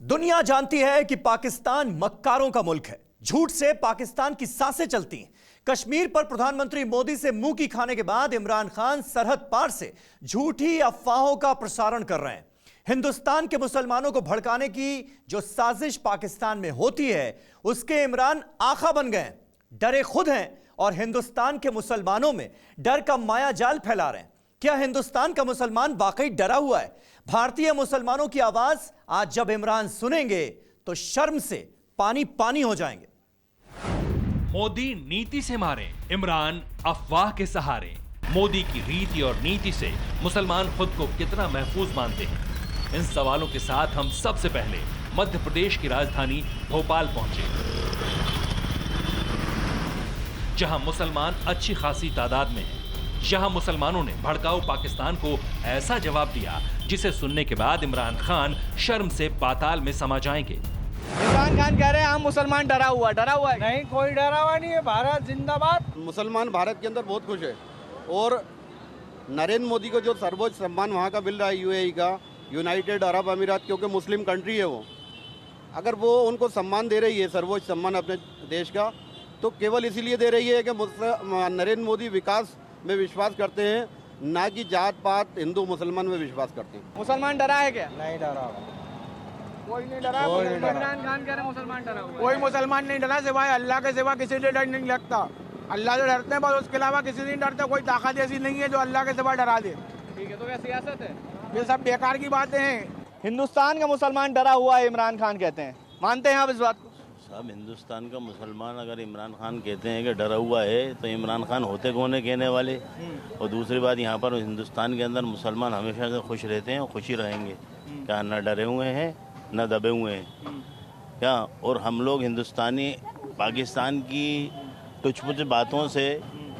दुनिया जानती है कि पाकिस्तान मक्कारों का मुल्क है। झूठ से पाकिस्तान की सांसें चलती हैं। कश्मीर पर प्रधानमंत्री मोदी से मुंह की खाने के बाद इमरान खान सरहद पार से झूठी अफवाहों का प्रसारण कर रहे हैं। हिंदुस्तान के मुसलमानों को भड़काने की जो साजिश पाकिस्तान में होती है, उसके इमरान आका बन गए हैं। डरे खुद हैं और हिंदुस्तान के मुसलमानों में डर का माया जाल फैला रहे हैं। क्या हिंदुस्तान का मुसलमान वाकई डरा हुआ है? भारतीय मुसलमानों की आवाज आज जब इमरान सुनेंगे तो शर्म से पानी पानी हो जाएंगे। मोदी नीति से मारे, इमरान अफवाह के सहारे। मोदी की रीति और नीति से मुसलमान खुद को कितना महफूज मानते हैं? इन सवालों के साथ हम सबसे पहले मध्य प्रदेश की राजधानी भोपाल पहुंचे, जहां मुसलमान अच्छी खासी तादाद में हैं। यहां मुसलमानों ने भड़काऊ पाकिस्तान को ऐसा जवाब दिया जिसे सुनने के बाद इमरान खान शर्म से पाताल में समा जाएंगे। इमरान खान कह रहे हैं हम मुसलमान डरा हुआ है। नहीं, कोई डरा हुआ नहीं है। भारत जिंदाबाद। मुसलमान भारत के अंदर बहुत खुश है और नरेंद्र मोदी को जो सर्वोच्च सम्मान वहाँ का मिल रहा है, यूएई का, यूनाइटेड अरब अमीरात, क्योंकि मुस्लिम कंट्री है वो, अगर वो उनको सम्मान दे रही है, सर्वोच्च सम्मान अपने देश का, तो केवल इसीलिए दे रही है कि नरेंद्र मोदी विकास में विश्वास करते हैं, ना कि जात पात हिंदू मुसलमान में विश्वास करते हैं। मुसलमान डरा है क्या? नहीं डरा, कोई नहीं डरा। इमरान खान कह रहे हैं मुसलमान डरा हुआ। कोई मुसलमान नहीं डरा, सिवाय अल्लाह के सिवा किसी से डर नहीं लगता। अल्लाह से डरते हैं बस, उसके अलावा किसी से नहीं डरते। कोई ताकत ऐसी नहीं है जो अल्लाह के सिवा डरा दे। ठीक है, तो क्या सियासत है? ये सब बेकार की बातें हैं। हिंदुस्तान का मुसलमान डरा हुआ है, इमरान खान कहते हैं। मानते हैं आप इस बात को? सब हिंदुस्तान का मुसलमान अगर इमरान खान कहते हैं कि डरा हुआ है, तो इमरान खान होते कौन है कहने वाले? और दूसरी बात, यहाँ पर हिंदुस्तान के अंदर मुसलमान हमेशा से खुश रहते हैं और खुशी रहेंगे। क्या न डरे हुए हैं न दबे हुए हैं क्या? और हम लोग हिंदुस्तानी पाकिस्तान की टुच-पुच बातों से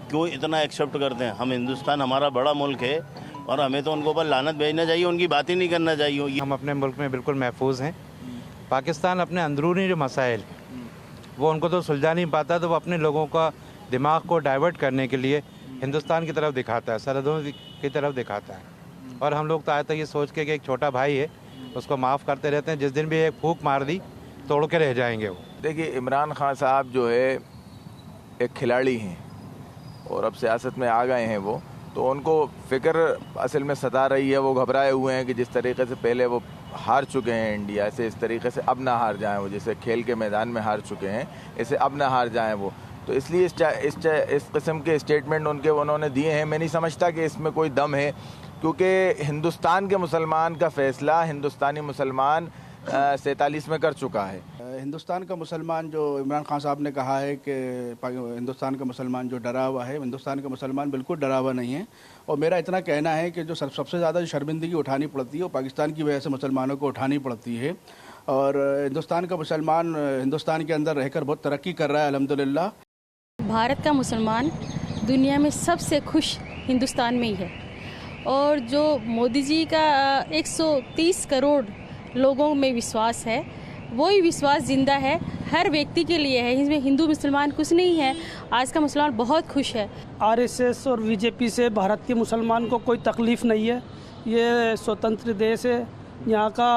क्यों इतना एक्सेप्ट करते हैं? हम हिंदुस्तान हमारा बड़ा मुल्क है और हमें तो उनको ऊपर लानत भेजना चाहिए, उनकी बात ही नहीं करना चाहिए। हम अपने मुल्क में बिल्कुल महफूज हैं। पाकिस्तान अपने अंदरूनी जो मसाइल वो उनको तो सुलझा नहीं पाता, तो वो अपने लोगों का दिमाग को डाइवर्ट करने के लिए हिंदुस्तान की तरफ दिखाता है, सरहदों की तरफ दिखाता है। और हम लोग तो आज तक ये सोच के कि एक छोटा भाई है उसको माफ़ करते रहते हैं। जिस दिन भी एक फूंक मार दी तोड़ के रह जाएंगे वो। देखिए, इमरान खान साहब जो है एक खिलाड़ी हैं और अब सियासत में आ गए हैं वो, तो उनको फ़िक्र असल में सता रही है। वो घबराए हुए हैं कि जिस तरीके से पहले वो हार चुके हैं इंडिया से, इस तरीके से अब ना हार जाएं वो। जैसे खेल के मैदान में हार चुके हैं, इसे अब ना हार जाएं वो। तो इसलिए इस किस्म के स्टेटमेंट उन्होंने दिए हैं। मैं नहीं समझता कि इसमें कोई दम है, क्योंकि हिंदुस्तान के मुसलमान का फ़ैसला हिंदुस्तानी मुसलमान 47 में कर चुका है। हिंदुस्तान का मुसलमान, जो इमरान खान साहब ने कहा है कि हिंदुस्तान का मुसलमान जो डरा हुआ है, हिंदुस्तान का मुसलमान बिल्कुल डरा हुआ नहीं है। और मेरा इतना कहना है कि जो सबसे ज़्यादा शर्मिंदगी उठानी पड़ती है वो पाकिस्तान की वजह से मुसलमानों को उठानी पड़ती है। और हिंदुस्तान का मुसलमान हिंदुस्तान के अंदर रहकर बहुत तरक्की कर रहा है, अल्हम्दुलिल्लाह। भारत का मुसलमान दुनिया में सबसे खुश हिंदुस्तान में ही है। और जो मोदी जी का 130 करोड़ लोगों में विश्वास है, वही विश्वास जिंदा है, हर व्यक्ति के लिए है। इसमें हिंदू मुसलमान कुछ नहीं है। आज का मुसलमान बहुत खुश है। आरएसएस और बीजेपी से भारत के मुसलमान को कोई तकलीफ़ नहीं है। ये स्वतंत्र देश है। यहाँ का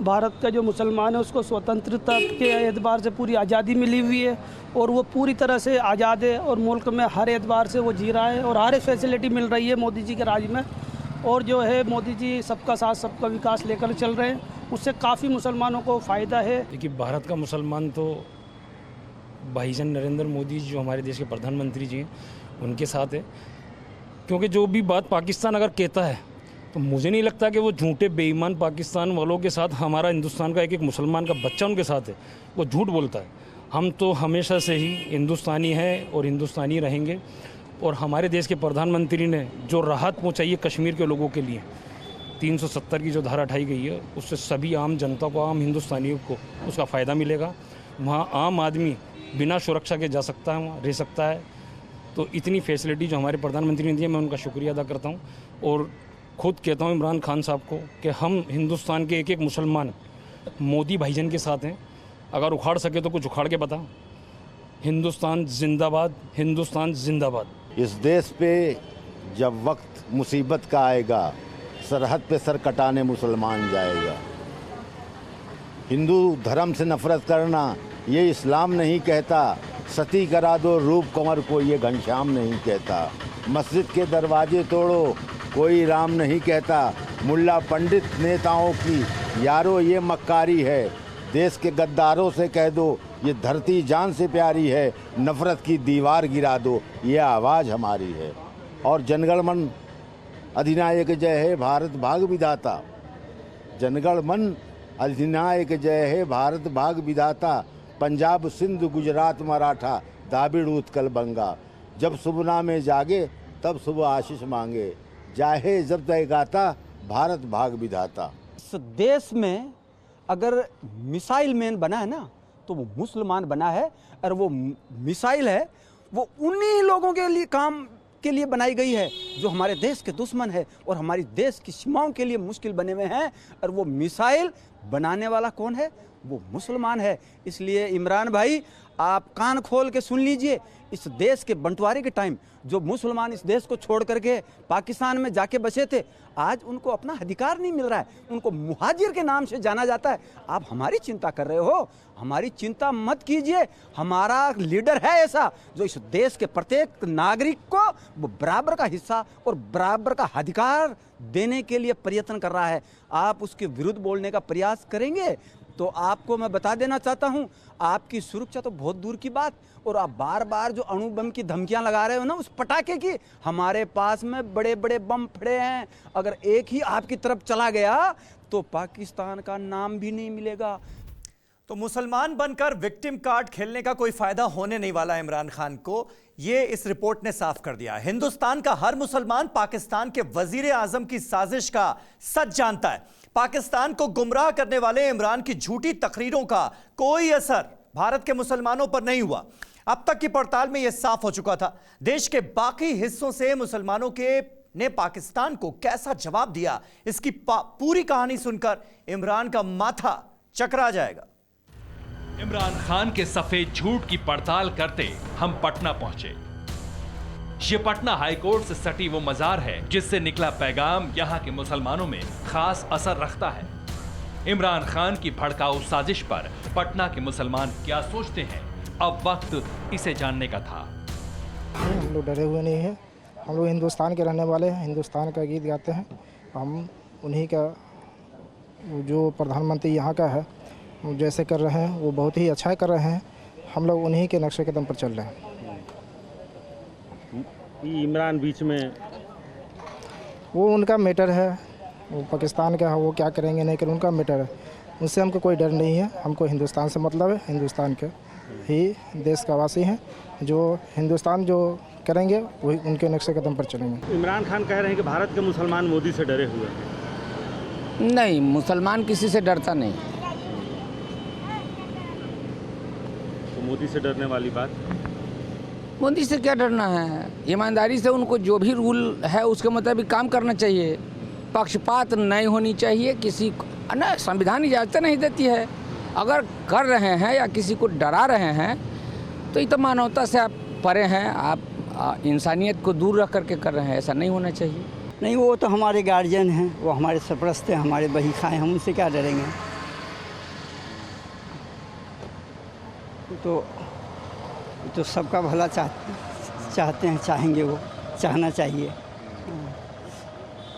भारत का जो मुसलमान है उसको स्वतंत्रता के एतबार से पूरी आज़ादी मिली हुई है और वो पूरी तरह से आज़ाद है और मुल्क में हर एतबार से वो जी रहा है और हर फैसिलिटी मिल रही है मोदी जी के राज में। और जो है मोदी जी सबका साथ सबका विकास लेकर चल रहे हैं, उससे काफ़ी मुसलमानों को फ़ायदा है। देखिए, भारत का मुसलमान तो भाईजान नरेंद्र मोदी जो हमारे देश के प्रधानमंत्री जी हैं उनके साथ है। क्योंकि जो भी बात पाकिस्तान अगर कहता है तो मुझे नहीं लगता कि वो झूठे बेईमान पाकिस्तान वालों के साथ हमारा हिंदुस्तान का एक मुसलमान का बच्चा उनके साथ है, वो झूठ बोलता है। हम तो हमेशा से ही हिंदुस्तानी हैं और हिंदुस्तानी रहेंगे। और हमारे देश के प्रधानमंत्री ने जो राहत पहुँचाई है कश्मीर के लोगों के लिए, 370 की जो धारा उठाई गई है, उससे सभी आम जनता को, आम हिंदुस्तानियों को उसका फ़ायदा मिलेगा। वहाँ आम आदमी बिना सुरक्षा के जा सकता है, वहाँ रह सकता है। तो इतनी फैसिलिटी जो हमारे प्रधानमंत्री ने दी है, मैं उनका शुक्रिया अदा करता हूँ। और खुद कहता हूँ इमरान खान साहब को कि हम हिंदुस्तान के एक मुसलमान मोदी भाईजान के साथ हैं। अगर उखाड़ सके तो कुछ उखाड़ के बता। हिंदुस्तान जिंदाबाद, हिंदुस्तान जिंदाबाद। इस देश पे जब वक्त मुसीबत का आएगा, सरहद पे सर कटाने मुसलमान जाएगा। हिंदू धर्म से नफरत करना ये इस्लाम नहीं कहता। सती करा दो रूप कंवर को ये घनश्याम नहीं कहता। मस्जिद के दरवाजे तोड़ो कोई राम नहीं कहता। मुल्ला पंडित नेताओं की यारो ये मक्कारी है। देश के गद्दारों से कह दो ये धरती जान से प्यारी है। नफरत की दीवार गिरा दो ये आवाज़ हमारी है। और जनगण मन अधिनायक जय है भारत भाग विधाता। जनगण मन अधिनायक जय है भारत भाग विधाता। पंजाब सिंध गुजरात मराठा द्राविड़ उत्कल बंगा। जब सुबह में जागे तब सुबह आशीष मांगे। जाहे जब तय गाता भारत भाग विधाता। इस देश में अगर मिसाइल मैन बना है ना तो वो मुसलमान बना है। और वो मिसाइल है वो उन्हीं लोगों के लिए काम के लिए बनाई गई है जो हमारे देश के दुश्मन है और हमारी देश की सीमाओं के लिए मुश्किल बने हुए हैं। और वो मिसाइल बनाने वाला कौन है? वो मुसलमान है। इसलिए इमरान भाई आप कान खोल के सुन लीजिए। इस देश के बंटवारे के टाइम जो मुसलमान इस देश को छोड़ करके पाकिस्तान में जाके बसे थे, आज उनको अपना अधिकार नहीं मिल रहा है। उनको मुहाजिर के नाम से जाना जाता है। आप हमारी चिंता कर रहे हो, हमारी चिंता मत कीजिए। हमारा लीडर है ऐसा जो इस देश के प्रत्येक नागरिक को वो बराबर का हिस्सा और बराबर का अधिकार देने के लिए प्रयत्न कर रहा है। आप उसके विरुद्ध बोलने का प्रयास करेंगे तो आपको मैं बता देना चाहता हूं, आपकी सुरक्षा तो बहुत दूर की बात। और आप बार बार जो अणु बम की धमकियां लगा रहे हो ना उस पटाखे की, हमारे पास में बड़े बड़े बम पड़े हैं। अगर एक ही आपकी तरफ चला गया तो पाकिस्तान का नाम भी नहीं मिलेगा। तो मुसलमान बनकर विक्टिम कार्ड खेलने का कोई फायदा होने नहीं वाला इमरान खान को, ये इस रिपोर्ट ने साफ कर दिया। हिंदुस्तान का हर मुसलमान पाकिस्तान के वजीर आजम की साजिश का सच जानता है। पाकिस्तान को गुमराह करने वाले इमरान की झूठी तकरीरों का कोई असर भारत के मुसलमानों पर नहीं हुआ। अब तक की पड़ताल में यह साफ हो चुका था। देश के बाकी हिस्सों से मुसलमानों के ने पाकिस्तान को कैसा जवाब दिया, इसकी पूरी कहानी सुनकर इमरान का माथा चकरा जाएगा। इमरान खान के सफेद झूठ की पड़ताल करते हम पटना पहुंचे। ये पटना हाईकोर्ट से सटी वो मजार है जिससे निकला पैगाम यहां के मुसलमानों में खास असर रखता है। इमरान खान की भड़काऊ साजिश पर पटना के मुसलमान क्या सोचते हैं, अब वक्त इसे जानने का था। हम लोग डरे हुए नहीं हैं। हम लोग हिंदुस्तान के रहने वाले हैं, हिंदुस्तान का गीत गाते हैं। हम उन्हीं का जो प्रधानमंत्री यहाँ का है जैसे कर रहे हैं वो बहुत ही अच्छा कर रहे हैं। हम लोग उन्हीं के नक्शे कदम पर चल रहे हैं। इमरान बीच में वो उनका मैटर है, वो पाकिस्तान का है, वो क्या करेंगे नहीं करेंगे उनका मैटर है। उससे हमको कोई डर नहीं है। हमको हिंदुस्तान से मतलब है, हिंदुस्तान के ही देश का वासी हैं। जो हिंदुस्तान जो करेंगे वही उनके नक्शे कदम पर चलेंगे। इमरान खान कह रहे हैं कि भारत के मुसलमान मोदी से डरे हुए हैं। नहीं, मुसलमान किसी से डरता नहीं। तो मोदी से डरने वाली बात? मोदी से क्या डरना है? ईमानदारी से उनको जो भी रूल है उसके मुताबिक काम करना चाहिए। पक्षपात नहीं होनी चाहिए किसी को ना, संविधान इजाज़त नहीं देती है। अगर कर रहे हैं या किसी को डरा रहे हैं तो ये तो मानवता से आप परे हैं, आप इंसानियत को दूर रख करके कर रहे हैं। ऐसा नहीं होना चाहिए। नहीं, वो तो हमारे गार्जियन हैं, वो हमारे सरपरस्त हैं, हमारे बही खाए, हम उनसे क्या डरेंगे। तो सबका भला चाहते हैं, चाहेंगे, वो चाहना चाहिए।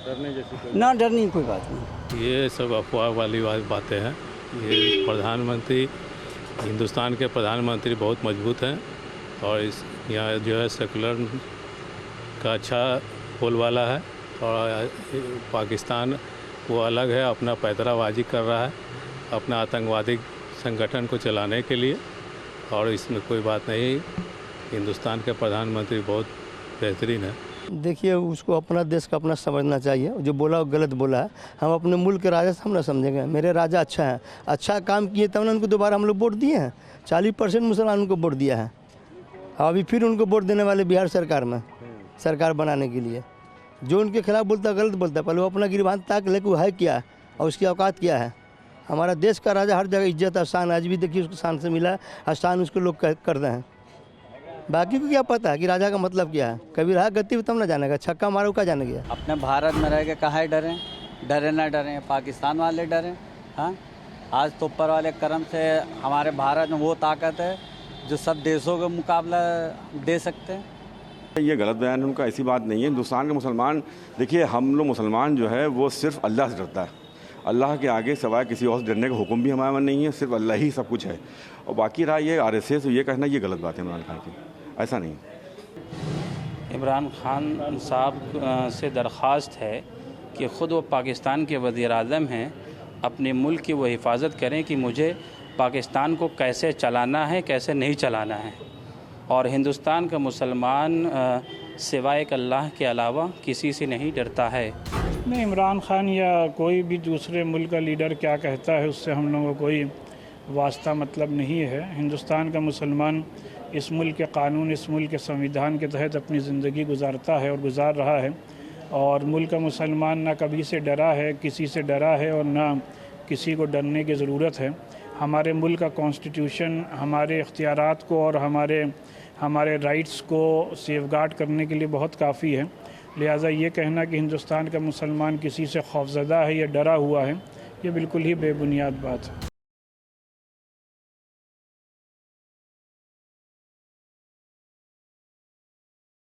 डरने जैसी कोई ना डरने कोई बात नहीं। ये सब अफवाह वाली बातें हैं। ये प्रधानमंत्री, हिंदुस्तान के प्रधानमंत्री बहुत मजबूत हैं और इस यहाँ जो है सेकुलर का अच्छा बोलबाला है। और पाकिस्तान वो अलग है, अपना पैतराबाजी कर रहा है अपना आतंकवादी संगठन को चलाने के लिए, और इसमें कोई बात नहीं। हिंदुस्तान के प्रधानमंत्री बहुत बेहतरीन है। देखिए, उसको अपना देश का अपना समझना चाहिए। जो बोला वो गलत बोला है। हम अपने मुल्क के राजा से हम ना समझेंगे। मेरे राजा अच्छा है, अच्छा काम किए तब ना उनको दोबारा हम लोग वोट दिए हैं। 40% मुसलमान उनको वोट दिया है। अभी फिर उनको वोट देने वाले बिहार सरकार में सरकार बनाने के लिए। जो उनके खिलाफ बोलता है गलत बोलता है। पहले वो अपना गिरबान ताक लेके वो है क्या और उसकी औकात क्या है। हमारा देश का राजा हर जगह इज्जत स्थान, आज भी देखिए उसको शान से मिला स्थान, उसको लोग कर रहे हैं। बाकी को क्या पता है कि राजा का मतलब क्या है। कभी रहा गति तब ना जानेगा, छक्का मारो का जाने गया। अपने भारत में रह के कहाँ डरें, डरे ना डरें, पाकिस्तान वाले डरें। हाँ, आज तो ऊपर वाले करम से हमारे भारत में वो ताकत है जो सब देशों के मुकाबला दे सकते हैं। ये गलत बयान है उनका, ऐसी बात नहीं है। हिंदुस्तान के मुसलमान, देखिए हम लोग मुसलमान जो है वो सिर्फ अल्लाह से डरता है। अल्लाह के आगे सवाए किसी और से डरने का हुक्म भी हमारे मन नहीं है, सिर्फ अल्लाह ही सब कुछ है। और बाकी रहा ये RSS ये कहना, ये गलत बात है इमरान खान की, ऐसा नहीं। इमरान खान साहब से दरख्वास्त है कि ख़ुद वो पाकिस्तान के वज़ीर-ए-आज़म हैं, अपने मुल्क की वो हिफाजत करें कि मुझे पाकिस्तान को कैसे चलाना है, कैसे नहीं चलाना है। और हिंदुस्तान का मुसलमान सिवाय एक अल्लाह के अलावा किसी से नहीं डरता है। नहीं, इमरान खान या कोई भी दूसरे मुल्क का लीडर क्या कहता है उससे हम लोगों को कोई वास्ता मतलब नहीं है। हिंदुस्तान का मुसलमान इस मुल्क के कानून, इस मुल्क के संविधान के तहत अपनी ज़िंदगी गुजारता है और गुजार रहा है। और मुल्क का मुसलमान ना कभी से डरा है, किसी से डरा है और ना किसी को डरने की ज़रूरत है। हमारे मुल्क का कॉन्स्टिट्यूशन हमारे इख्तियारात को और हमारे राइट्स को सेफगार्ड करने के लिए बहुत काफ़ी है। लिहाजा ये कहना कि हिंदुस्तान का मुसलमान किसी से खौफज़दा है या डरा हुआ है, ये बिल्कुल ही बेबुनियाद बात है।